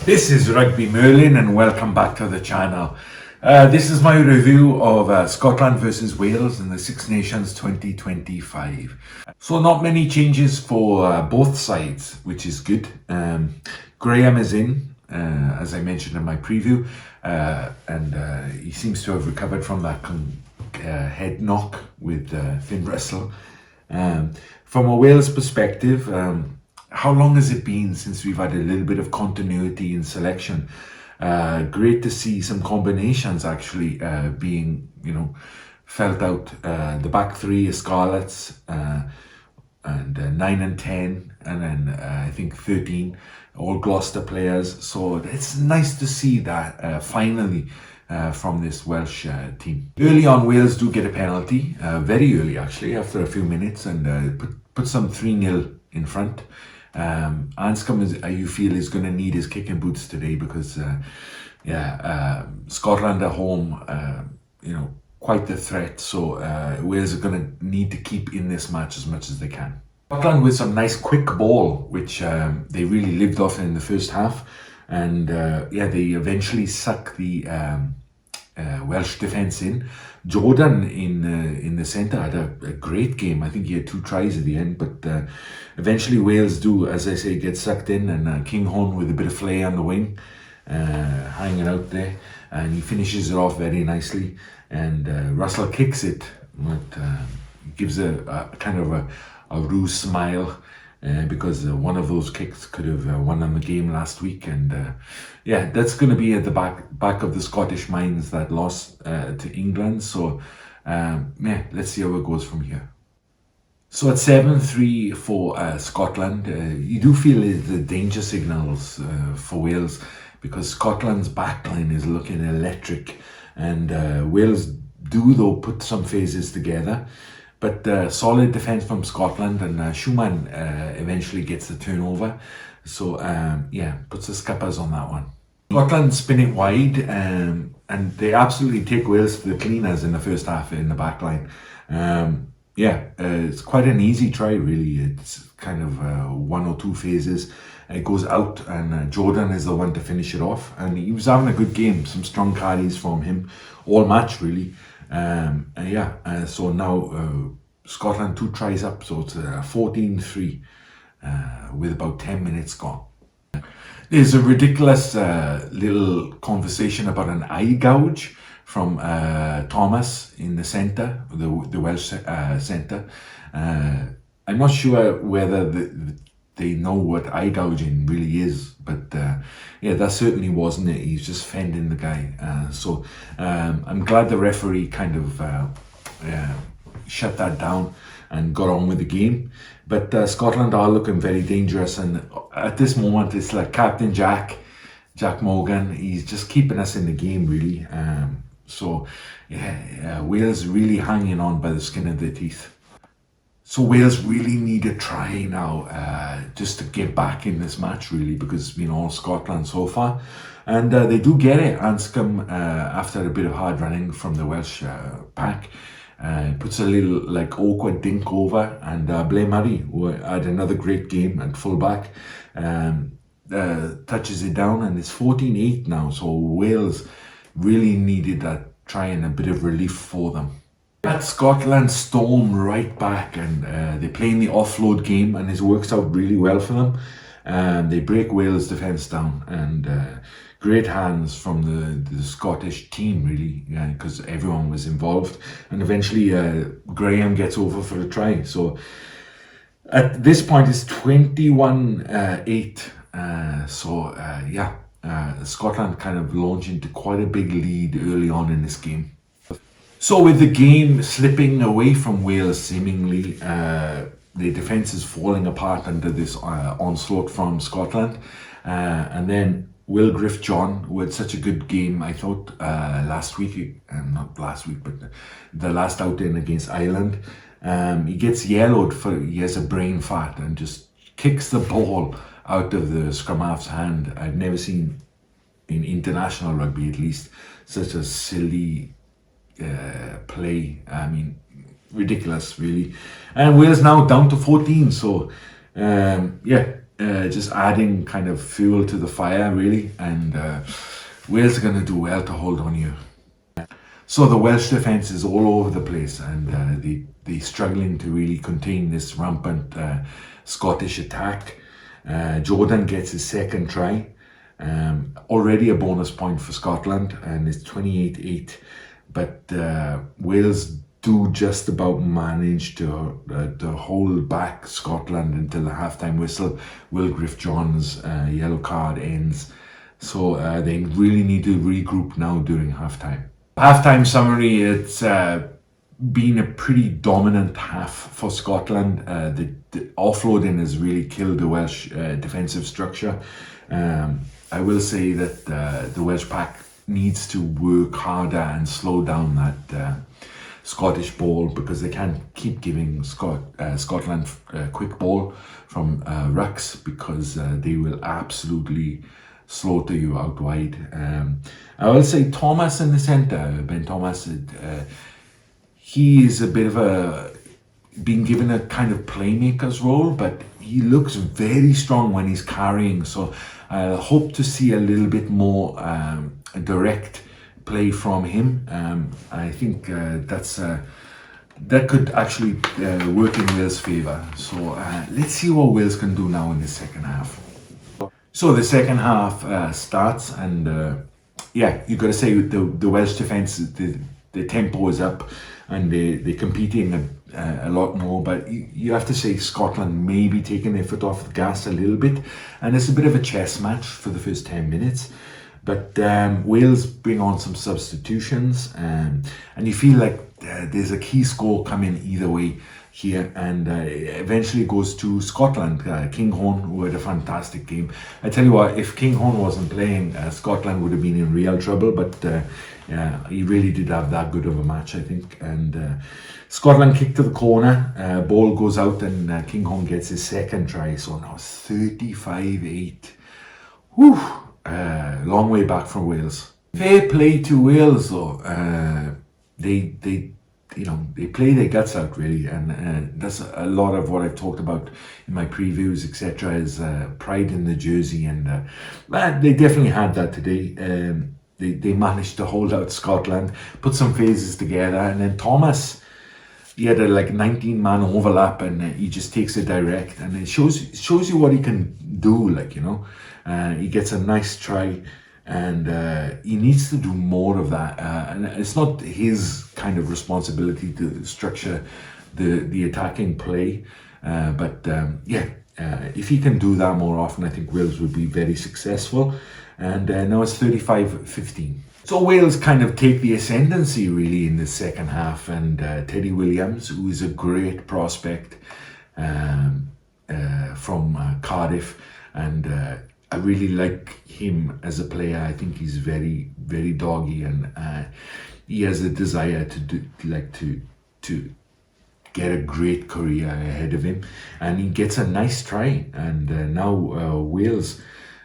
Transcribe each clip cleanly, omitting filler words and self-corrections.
This is Rugby Merlin and welcome back to the channel. This is my review of Scotland versus Wales in the Six Nations 2025. So not many changes for both sides, which is good. Graham is in, as I mentioned in my preview, and he seems to have recovered from that head knock with Finn Russell. From a Wales perspective, how long has it been since we've had a little bit of continuity in selection? Great to see some combinations actually being, felt out. The back three is Scarlets, and 9 and 10, and then I think 13, all Gloucester players. So it's nice to see that finally from this Welsh team. Early on, Wales do get a penalty, very early actually, after a few minutes, and put some 3-0 in front. Anscombe, you feel, is going to need his kicking boots today because, Scotland at home, quite the threat. So Wales are going to need to keep in this match as much as they can. Scotland with some nice quick ball, which they really lived off in the first half, and they eventually suck the Welsh defence in. Jordan in the centre had a great game. I think he had 2 tries at the end, but eventually Wales do, as I say, get sucked in, and Kinghorn with a bit of flair on the wing, hanging out there, and he finishes it off very nicely, and Russell kicks it, but gives a kind of a ruse smile, because one of those kicks could have won them the game last week, and that's going to be at the back of the Scottish minds, that loss to England. So let's see how it goes from here. So at 7-3 for Scotland, you do feel the danger signals for Wales, because Scotland's backline is looking electric, and Wales do though put some phases together. But solid defence from Scotland, and Schumann eventually gets the turnover. So puts the scuppers on that one. Scotland spin it wide, and they absolutely take Wales to the cleaners in the first half in the back line. It's quite an easy try really. It's kind of 1 or 2 phases. It goes out, and Jordan is the one to finish it off. And he was having a good game, some strong carries from him all match really. So now Scotland 2 tries up, so it's 14-3 with about 10 minutes gone. There's a ridiculous little conversation about an eye gouge from Thomas in the centre, the Welsh centre. I'm not sure whether they know what eye gouging really is, but that certainly wasn't it. He's just fending the guy. I'm glad the referee kind of shut that down and got on with the game. But Scotland are looking very dangerous, and at this moment it's like Captain Jack Morgan. He's just keeping us in the game really. Wales really hanging on by the skin of their teeth. So Wales really need a try now, just to get back in this match really, because it's been all Scotland so far. And they do get it. Anscombe, after a bit of hard running from the Welsh pack, puts a little awkward dink over, and Blair Murray, who had another great game at fullback, touches it down, and it's 14-8 now. So Wales really needed that try and a bit of relief for them. But Scotland storm right back, and they're playing the offload game, and it works out really well for them. They break Wales' defence down, and great hands from the Scottish team really, because everyone was involved, and eventually Graham gets over for a try. So at this point it's 21-8. Scotland kind of launch into quite a big lead early on in this game. So with the game slipping away from Wales seemingly, the defence is falling apart under this onslaught from Scotland, and then Will Griff-John, who had such a good game, I thought, last week, not last week, but the last outing against Ireland, he gets yellowed he has a brain fart, and just kicks the ball out of the scrum half's hand. I've never seen, in international rugby at least, such a silly play. I mean, ridiculous really. And Wales now down to 14, so just adding kind of fuel to the fire, really. And Wales are going to do well to hold on here. So the Welsh defence is all over the place, and they're struggling to really contain this rampant Scottish attack. Jordan gets his second try. Already a bonus point for Scotland, and it's 28-8. But Wales do just about manage to hold back Scotland until the halftime whistle. Will Griff-John's yellow card ends. So they really need to regroup now during halftime. Halftime summary, it's been a pretty dominant half for Scotland. The offloading has really killed the Welsh defensive structure. I will say that the Welsh pack needs to work harder and slow down that Scottish ball, because they can't keep giving Scotland quick ball from rucks, because they will absolutely slaughter you out wide. I will say Thomas in the centre, Ben Thomas, he is a bit of being given a kind of playmaker's role, but he looks very strong when he's carrying. So I hope to see a little bit more direct play from him. I think that could actually work in Wales' favour. So let's see what Wales can do now in the second half. So the second half starts, and yeah, you got to say the Welsh defence, the tempo is up, and they're competing a lot more. But you have to say Scotland may be taking their foot off the gas a little bit, and it's a bit of a chess match for the first 10 minutes. But Wales bring on some substitutions, and you feel like there's a key score coming either way here, and eventually goes to Scotland. Kinghorn, who had a fantastic game. I tell you what, if Kinghorn wasn't playing, Scotland would have been in real trouble, but yeah, he really did have that good of a match, I think. And Scotland kick to the corner, ball goes out, and Kinghorn gets his second try, so now it's 35-8. Whew, long way back from Wales. Fair play to Wales though. They play their guts out, really, and that's a lot of what I've talked about in my previews, etc. Is pride in the jersey, and they definitely had that today. They managed to hold out Scotland, put some phases together, and then Thomas, he had a 19-man overlap, and he just takes it direct, and it shows you what he can do. He gets a nice try. And he needs to do more of that, and it's not his kind of responsibility to structure the attacking play, but if he can do that more often, I think Wales would be very successful. And now it's 35-15. So Wales kind of take the ascendancy really in the second half, and Teddy Williams, who is a great prospect from Cardiff, and I really like him as a player. I think he's very, very doggy, and he has a desire to get a great career ahead of him. And he gets a nice try, and now Wales,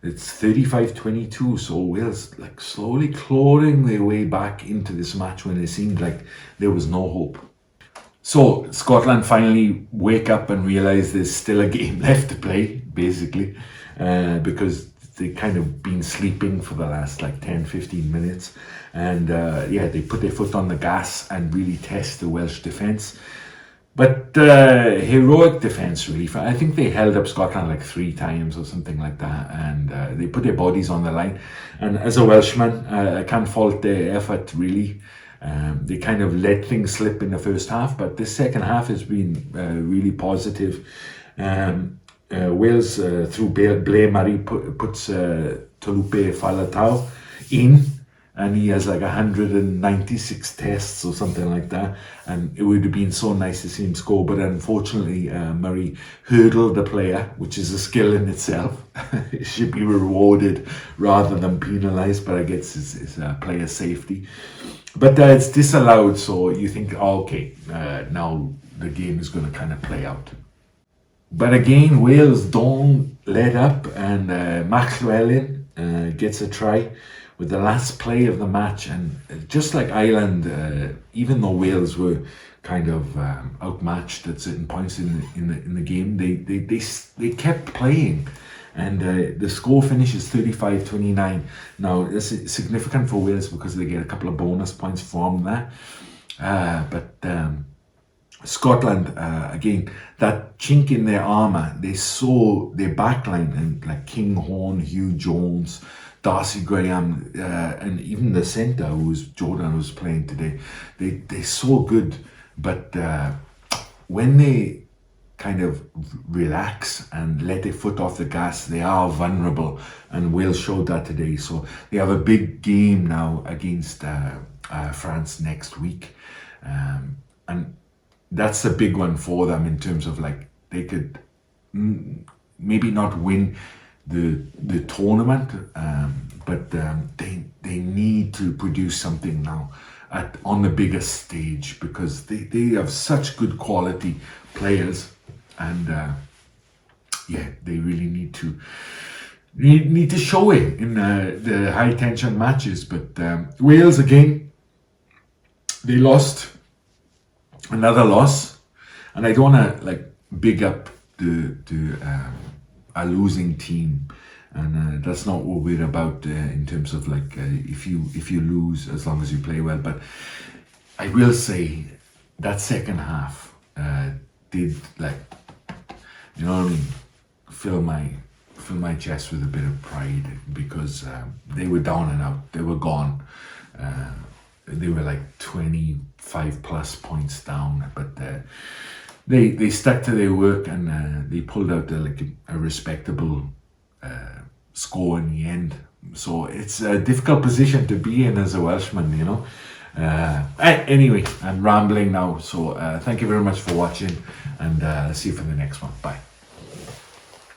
it's 35-22. So Wales slowly clawing their way back into this match when it seemed like there was no hope. So Scotland finally wake up and realize there's still a game left to play, basically. Because they kind of been sleeping for the last 10-15 minutes, and they put their foot on the gas and really test the Welsh defence. But heroic defence, really. I think they held up Scotland 3 times or something like that, and they put their bodies on the line. And as a Welshman, I can't fault their effort, really. They kind of let things slip in the first half, but the second half has been really positive. Wales, through Blair Murray, puts Taulupe Faletau in, and he has 196 tests or something like that, and it would have been so nice to see him score, but unfortunately Murray hurdled the player, which is a skill in itself. It should be rewarded rather than penalised, but I guess it's player safety. But it's disallowed, so you think, now the game is going to kind of play out. But again, Wales don't let up, and Mac Llewellyn gets a try with the last play of the match. And just like Ireland, even though Wales were kind of outmatched at certain points in the game. They kept playing, and the score finishes 35-29. Now this is significant for Wales because they get a couple of bonus points from that. But Scotland, again, that chink in their armour, they saw their backline, and like King Horn, Hugh Jones, Darcy Graham, and even the centre, Jordan was playing today, they so good. But when they kind of relax and let their foot off the gas, they are vulnerable, and Wales showed that today. So they have a big game now against France next week, and that's a big one for them in terms of like they could maybe not win the tournament, but they need to produce something now on the biggest stage, because they have such good quality players, and they really need to show it in the high tension matches. But Wales, again, they lost, another loss, and I don't want to like big up a losing team, and that's not what we're about in terms of like if you lose, as long as you play well. But I will say that second half did, like, you know what I mean, fill my chest with a bit of pride, because they were down and out, they were gone. They were like 25 plus points down, but they stuck to their work, and they pulled out a respectable score in the end. So it's a difficult position to be in as a Welshman, you know. Anyway, I'm rambling now, so thank you very much for watching, and see you for the next one. Bye.